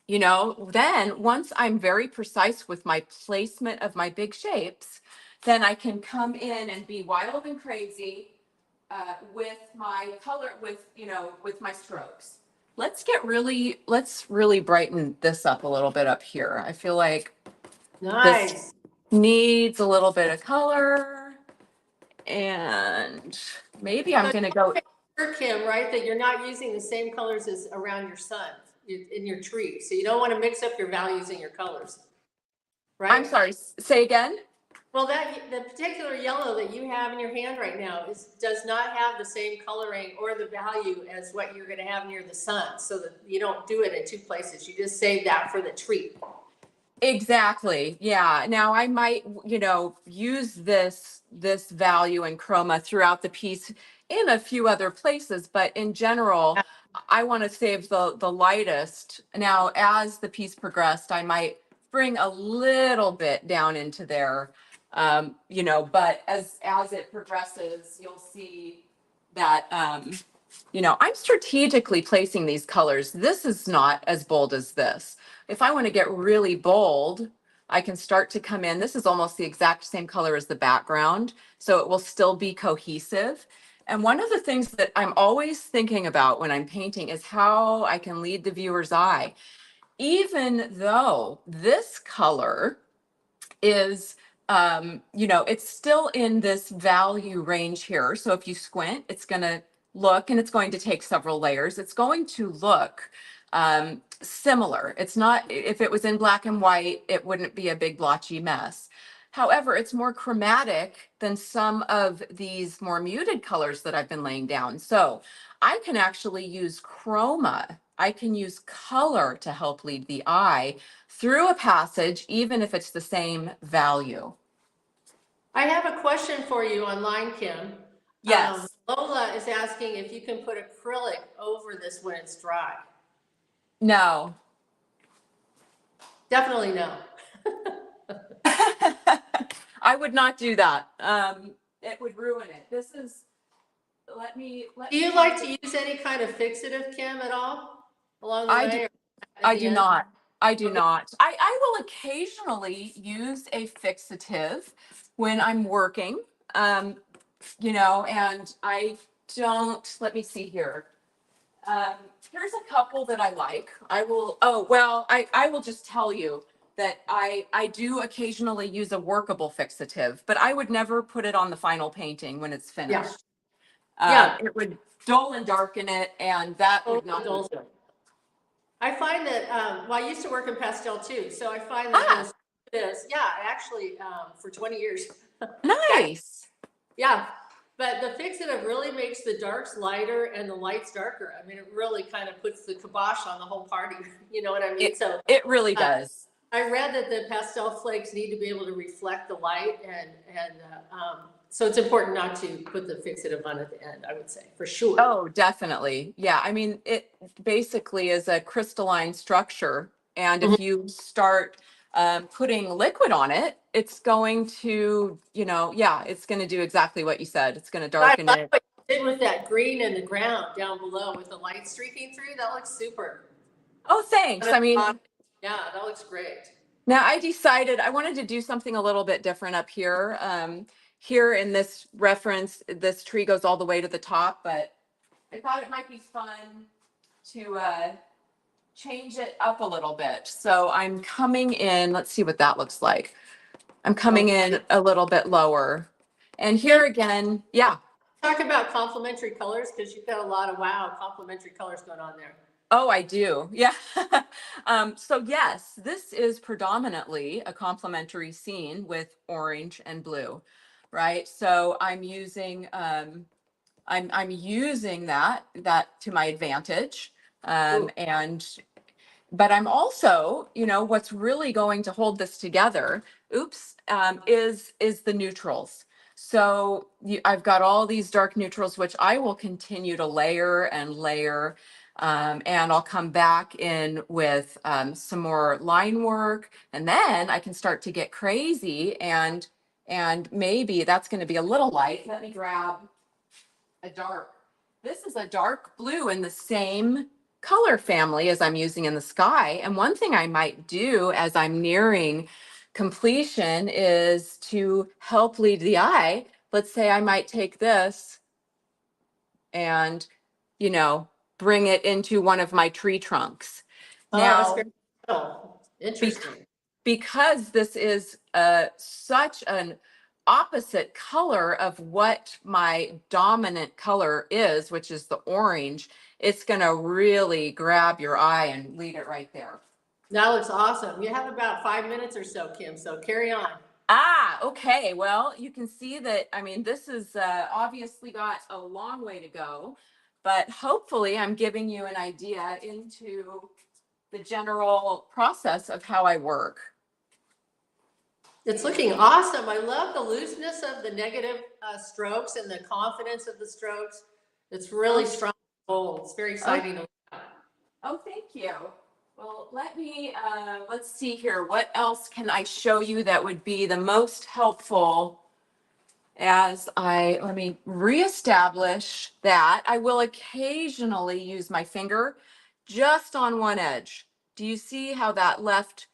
Speaker 2: Then once I'm very precise with my placement of my big shapes, then I can come in and be wild and crazy with my color, with my strokes. Let's really brighten this up a little bit up here. I feel like
Speaker 1: Nice.
Speaker 2: this needs a little bit of color, and maybe I'm going to go.
Speaker 1: Kim, right, that you're not using the same colors as around your sun in your tree. So you don't want to mix up your values and your colors, right?
Speaker 2: I'm sorry, say again.
Speaker 1: Well, the particular yellow that you have in your hand right now does not have the same coloring or the value as what you're going to have near the sun. So that you don't do it in two places. You just save that for the tree.
Speaker 2: Exactly. Yeah. Now I might, use this value and chroma throughout the piece in a few other places, but in general, I want to save the lightest. Now, as the piece progressed, I might bring a little bit down into there, but as it progresses, you'll see that, I'm strategically placing these colors. This is not as bold as this. If I want to get really bold, I can start to come in. This is almost the exact same color as the background, so it will still be cohesive. And one of the things that I'm always thinking about when I'm painting is how I can lead the viewer's eye. Even though this color is, it's still in this value range here. So if you squint, it's going to look, and it's going to take several layers. It's going to look similar. It's not, if it was in black and white, it wouldn't be a big blotchy mess. However, it's more chromatic than some of these more muted colors that I've been laying down. So I can actually use chroma. I can use color to help lead the eye through a passage, even if it's the same value.
Speaker 1: I have a question for you online, Kim.
Speaker 2: Yes.
Speaker 1: Lola is asking if you can put acrylic over this when it's dry.
Speaker 2: No.
Speaker 1: Definitely no.
Speaker 2: I would not do that. It would ruin it. This is, let me.
Speaker 1: Do you like to use any kind of fixative, Kim, at all along the way?
Speaker 2: I do not. I do not. I will occasionally use a fixative when I'm working, and I don't, let me see here. Here's a couple that I like. I will just tell you that I do occasionally use a workable fixative, but I would never put it on the final painting when it's finished.
Speaker 1: Yeah.
Speaker 2: It would dull and darken it, and that would not be good.
Speaker 1: I find that, I used to work in pastel too, so I find that actually, for 20 years.
Speaker 2: Nice.
Speaker 1: Yeah, but the fixative really makes the darks lighter and the lights darker. I mean, it really kind of puts the kibosh on the whole party. You know what I mean?
Speaker 2: It really does.
Speaker 1: I read that the pastel flakes need to be able to reflect the light, and so it's important not to put the fixative on at the end, I would say, for sure.
Speaker 2: Oh, definitely. Yeah. I mean, it basically is a crystalline structure. And if you start putting liquid on it, it's going to, it's going to do exactly what you said. It's going to darken
Speaker 1: I like
Speaker 2: it.
Speaker 1: what you did with that green in the ground down below with the light streaking through. That looks super.
Speaker 2: Oh, thanks. I mean,
Speaker 1: yeah, that looks great.
Speaker 2: now I decided I wanted to do something a little bit different up here. Here in this reference, this tree goes all the way to the top, but I thought it might be fun to change it up a little bit. So I'm coming in, let's see what that looks like. I'm coming in a little bit lower. And here again, yeah.
Speaker 1: Talk about complementary colors, because you've got a lot of complementary colors going on there.
Speaker 2: Oh, I do. Yeah. So yes, this is predominantly a complementary scene with orange and blue, right? So I'm using I'm using that to my advantage. But I'm also, what's really going to hold this together, is the neutrals. So I've got all these dark neutrals, which I will continue to layer and layer. And I'll come back in with some more line work, and then I can start to get crazy, and maybe that's going to be a little light. Let me grab a dark. This is a dark blue in the same color family as I'm using in the sky. And one thing I might do as I'm nearing completion is to help lead the eye. Let's say I might take this and, bring it into one of my tree trunks.
Speaker 1: Now, interesting.
Speaker 2: Because this is such an opposite color of what my dominant color is, which is the orange, it's going to really grab your eye and lead it right there.
Speaker 1: That looks awesome. You have about 5 minutes or so, Kim, so carry on.
Speaker 2: Okay. Well, you can see that, this is obviously got a long way to go, but hopefully I'm giving you an idea into the general process of how I work.
Speaker 1: It's looking awesome. I love the looseness of the negative strokes and the confidence of the strokes. It's really strong, bold. It's very exciting to look at.
Speaker 2: Oh, thank you. Well, let's see here. What else can I show you that would be the most helpful let me reestablish that. I will occasionally use my finger just on one edge. Do you see how that left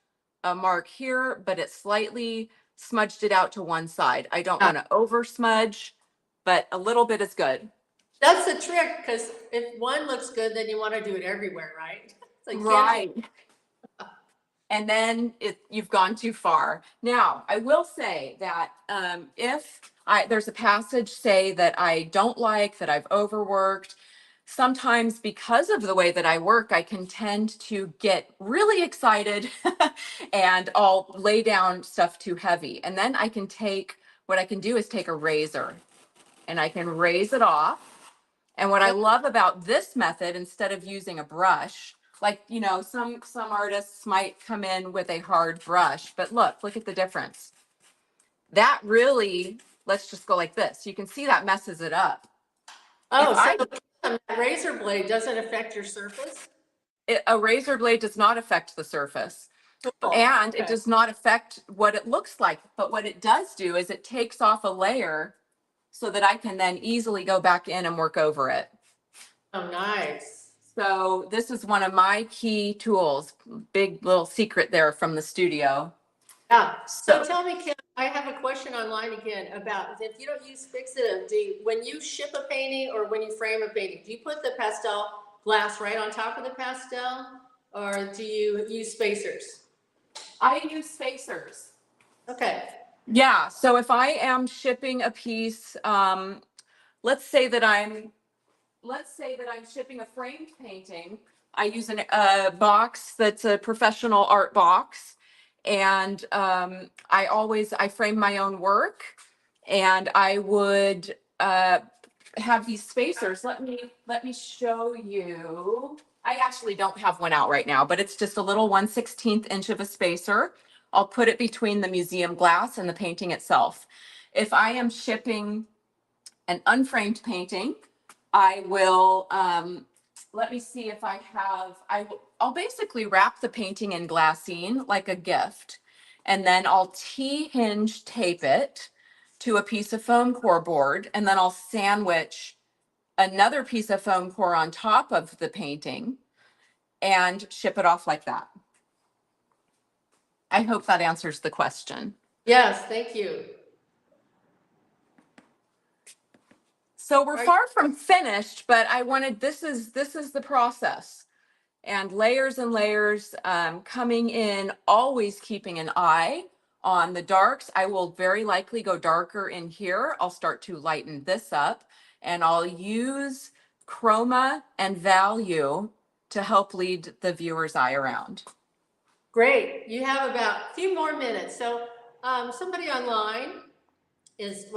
Speaker 2: a mark here, but it slightly smudged it out to one side. I don't
Speaker 1: Yeah.
Speaker 2: want to over smudge, but a little bit is good.
Speaker 1: That's the trick, because if one looks good, then you want to do it everywhere, right? So you can't
Speaker 2: Right. And then you've gone too far. Now, I will say that if there's a passage, say, that I don't like, that I've overworked, sometimes because of the way that I work, I can tend to get really excited and I'll lay down stuff too heavy. And then what I can do is take a razor and I can raise it off. And what I love about this method, instead of using a brush, like, some artists might come in with a hard brush, but look at the difference. That really, let's just go like this. You can see that messes it up.
Speaker 1: Oh,
Speaker 2: If
Speaker 1: so the razor blade doesn't affect your surface?
Speaker 2: a razor blade does not affect the surface,
Speaker 1: Cool.
Speaker 2: and
Speaker 1: Okay.
Speaker 2: it does not affect what it looks like. But what it does do is it takes off a layer so that I can then easily go back in and work over it.
Speaker 1: Oh, nice.
Speaker 2: So this is one of my key tools. Big little secret there from the studio.
Speaker 1: Yeah. So tell me, Kim, I have a question online again about if you don't use fixative, when you ship a painting or when you frame a painting, do you put the pastel glass right on top of the pastel, or do you use spacers?
Speaker 2: I use spacers.
Speaker 1: Okay.
Speaker 2: Yeah. So if I am shipping a piece, let's say that I'm shipping a framed painting. I use a box that's a professional art box, and I frame my own work, and I would have these spacers. Let me show you. I actually don't have one out right now, but it's just a little 1/16 inch of a spacer. I'll put it between the museum glass and the painting itself. If I am shipping an unframed painting, I will, let me see if I'll basically wrap the painting in glassine like a gift. And then I'll T-hinge tape it to a piece of foam core board. And then I'll sandwich another piece of foam core on top of the painting and ship it off like that. I hope that answers the question.
Speaker 1: Yes, thank you.
Speaker 2: So we're far from finished, but this is the process, and layers coming in, always keeping an eye on the darks. I will very likely go darker in here. I'll start to lighten this up, and I'll use chroma and value to help lead the viewer's eye around.
Speaker 1: Great. You have about a few more minutes. So somebody online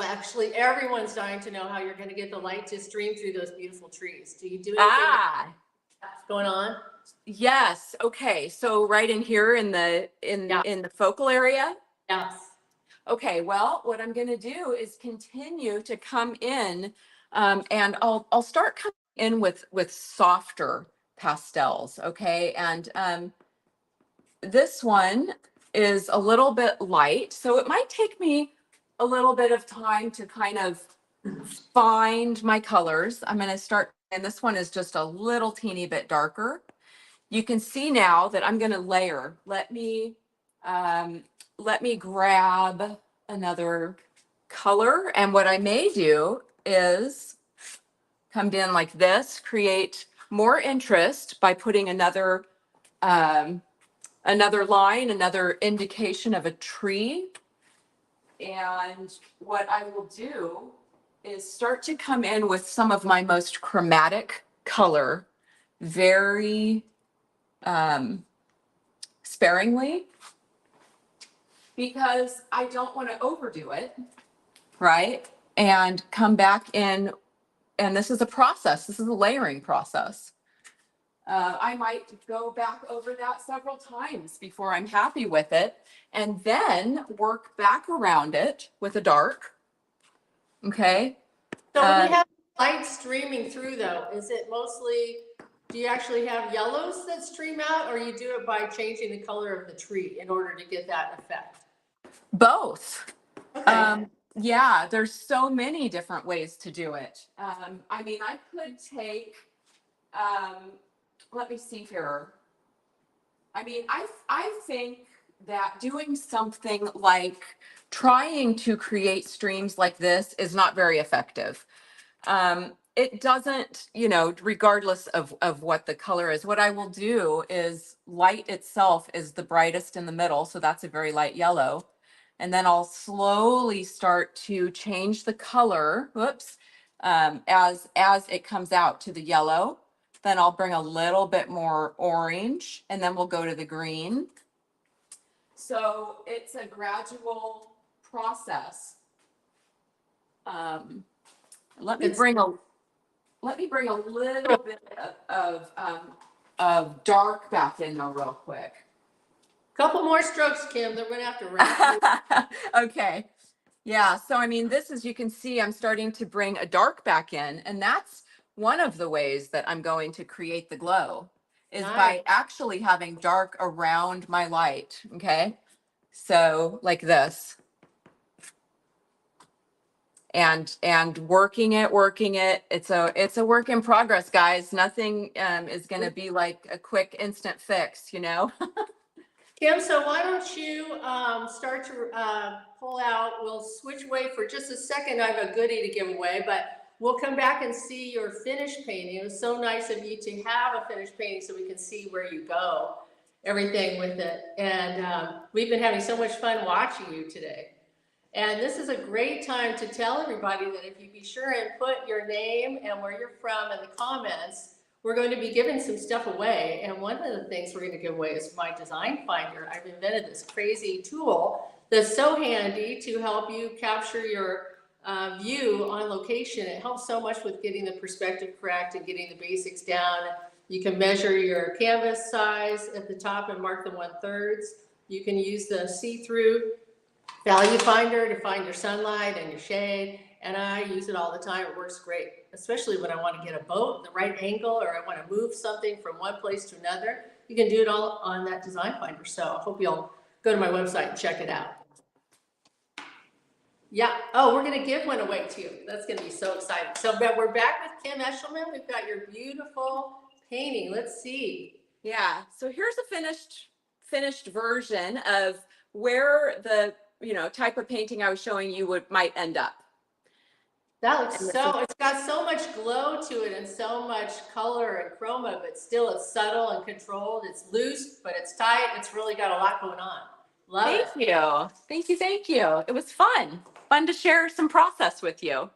Speaker 1: actually, everyone's dying to know how you're going to get the light to stream through those beautiful trees. Do you do anything going on?
Speaker 2: Yes. Okay. So right in here in the focal area.
Speaker 1: Yes.
Speaker 2: Okay. Well, what I'm going to do is continue to come in, and I'll start coming in with softer pastels. Okay. And this one is a little bit light, so it might take me a little bit of time to kind of find my colors. I'm going to start, and this one is just a little teeny bit darker. You can see now that I'm going to layer. Let me grab another color, and what I may do is come in like this, create more interest by putting another line, another indication of a tree. And what I will do is start to come in with some of my most chromatic color, very sparingly, because I don't want to overdo it, right? And come back in, and this is a process. This is a layering process. I might go back over that several times before I'm happy with it, and then work back around it with a dark. Okay.
Speaker 1: So when you have light streaming through, though, is it mostly, do you actually have yellows that stream out, or you do it by changing the color of the tree in order to get that effect?
Speaker 2: Both.
Speaker 1: Okay.
Speaker 2: Yeah, there's so many different ways to do it. I mean, I could take, let me see here. I mean, I think that doing something like trying to create streams like this is not very effective. It doesn't, regardless of what the color is, what I will do is light itself is the brightest in the middle. So that's a very light yellow. And then I'll slowly start to change the color, as it comes out to the yellow. Then I'll bring a little bit more orange, and then we'll go to the green. So it's a gradual process. Let me bring a little bit of dark back in though, real quick.
Speaker 1: Couple more strokes, Kim. Then we're gonna have to wrap.
Speaker 2: Okay. Yeah. So I mean, this is, you can see I'm starting to bring a dark back in, and that's one of the ways that I'm going to create the glow is by actually having dark around my light. Okay. So like this. And working it. It's a work in progress, guys. Nothing is going to be like a quick instant fix,
Speaker 1: Kim, so why don't you start to pull out? We'll switch away for just a second. I have a goodie to give away, but we'll come back and see your finished painting. It was so nice of you to have a finished painting so we can see where you go, everything with it. And we've been having so much fun watching you today. And this is a great time to tell everybody that if you be sure and put your name and where you're from in the comments, we're going to be giving some stuff away. And one of the things we're going to give away is my design finder. I've invented this crazy tool that's so handy to help you capture your view on location. It helps so much with getting the perspective correct and getting the basics down. You can measure your canvas size at the top and mark the 1/3. You can use the see-through value finder to find your sunlight and your shade, and I use it all the time. It works great, especially when I want to get a boat the right angle, or I want to move something from one place to another. You can do it all on that design finder. So I hope you'll go to my website and check it out. Yeah. Oh, we're going to give one away too. That's going to be so exciting. So we're back with Kim ESHELMAN. We've got your beautiful painting. Let's see.
Speaker 2: Yeah. So here's a finished version of where the type of painting I was showing you might end up.
Speaker 1: That looks it's got so much glow to it and so much color and chroma, but still it's subtle and controlled. It's loose, but it's tight. It's really got a lot going on. Love it.
Speaker 2: Thank you. It was fun to share some process with you.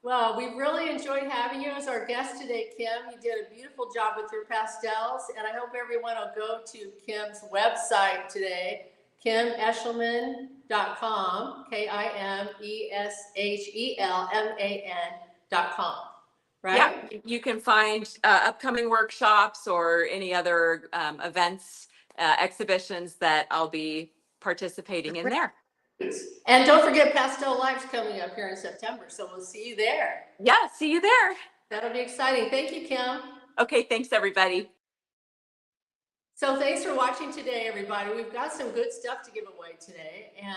Speaker 1: Well, we really enjoyed having you as our guest today, Kim. You did a beautiful job with your pastels, and I hope everyone will go to Kim's website today, KimESHELMAN.com, KimESHELMAN.com, right?
Speaker 2: Yeah, you can find upcoming workshops or any other events, exhibitions that I'll be participating in there.
Speaker 1: And don't forget Pastel Live's coming up here in September, so we'll see you there.
Speaker 2: Yeah, see you there.
Speaker 1: That'll be exciting. Thank you, Kim.
Speaker 2: Okay, thanks everybody.
Speaker 1: So thanks for watching today, everybody. We've got some good stuff to give away today. And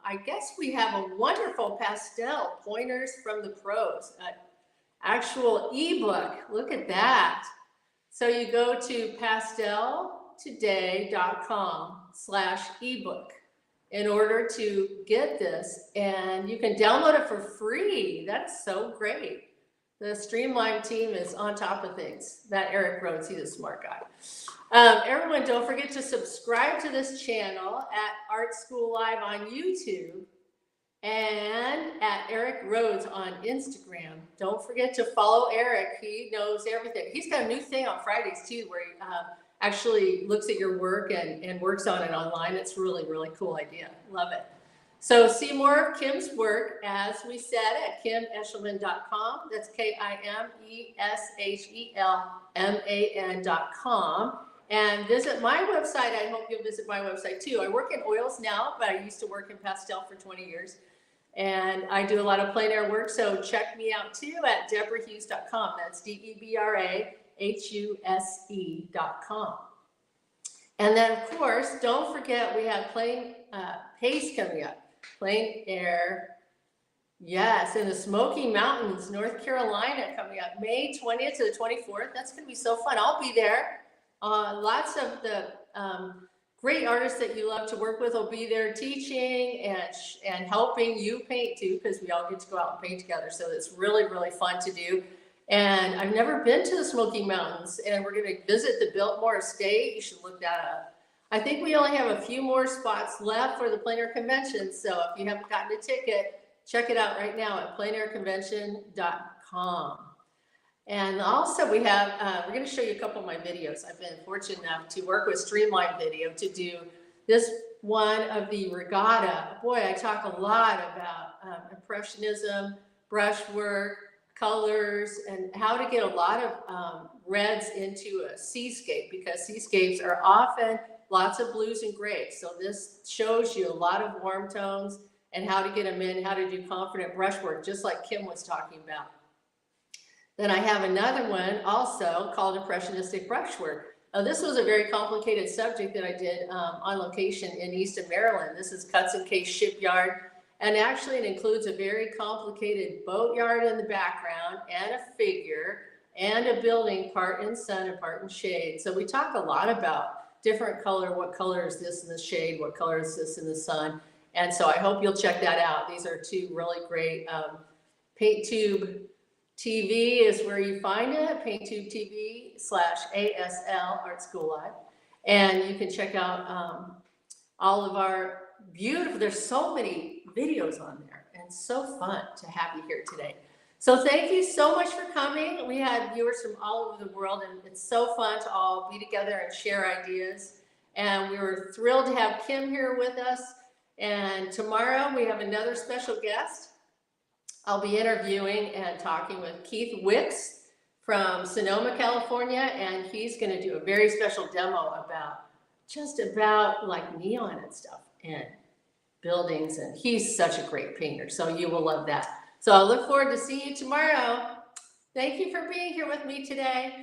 Speaker 1: I guess we have a wonderful pastel pointers from the pros, an actual ebook. Look at that. So you go to pasteltoday.com/ebook in order to get this, and you can download it for free. That's so great. The Streamline team is on top of things. That Eric Rhodes, he's a smart guy. Everyone, don't forget to subscribe to this channel at Art School Live on YouTube and at Eric Rhodes on Instagram. Don't forget to follow Eric. He knows everything. He's got a new thing on Fridays too, where he actually looks at your work and works on it online. It's really, really cool idea. Love it. So see more of Kim's work, as we said, at KimESHELMAN.com. That's KimESHELMAN.com. And visit my website. I hope you'll visit my website too. I work in oils now, but I used to work in pastel for 20 years. And I do a lot of plein air work. So check me out too at DeborahHughes.com. That's DeborahHughes.com. And then, of course, don't forget we have plein paste coming up. Plein air, yes, in the Smoky Mountains, North Carolina, coming up May 20th to the 24th. That's going to be so fun. I'll be there. Lots of the great artists that you love to work with will be there teaching and helping you paint too, because we all get to go out and paint together. So it's really, really fun to do. And I've never been to the Smoky Mountains, and we're going to visit the Biltmore Estate. You should look that up. I think we only have a few more spots left for the plein air convention. So if you haven't gotten a ticket, check it out right now at pleinairconvention.com. And also we have, we're going to show you a couple of my videos. I've been fortunate enough to work with Streamline Video to do this one of the regatta. Boy, I talk a lot about impressionism, brushwork, colors, and how to get a lot of reds into a seascape, because seascapes are often lots of blues and grays. So this shows you a lot of warm tones and how to get them in, how to do confident brushwork, just like Kim was talking about. Then I have another one also called Impressionistic Brushwork. Now, this was a very complicated subject that I did on location in Easton, Maryland. This is Cutson Case Shipyard, and actually it includes a very complicated boatyard in the background and a figure and a building, part in sun and part in shade. So we talk a lot about different color, what color is this in the shade, what color is this in the sun. And so I hope you'll check that out. These are two really great PaintTube TV is where you find it, PaintTube TV/ASL Art School Live. And you can check out all of our beautiful, there's so many videos on there, and so fun to have you here today. So thank you so much for coming. We had viewers from all over the world, and it's so fun to all be together and share ideas. And we were thrilled to have Kim here with us. And tomorrow we have another special guest. I'll be interviewing and talking with Keith Wicks from Sonoma, California, and he's going to do a very special demo about like neon and stuff and buildings, and he's such a great painter, so you will love that. So I look forward to seeing you tomorrow. Thank you for being here with me today.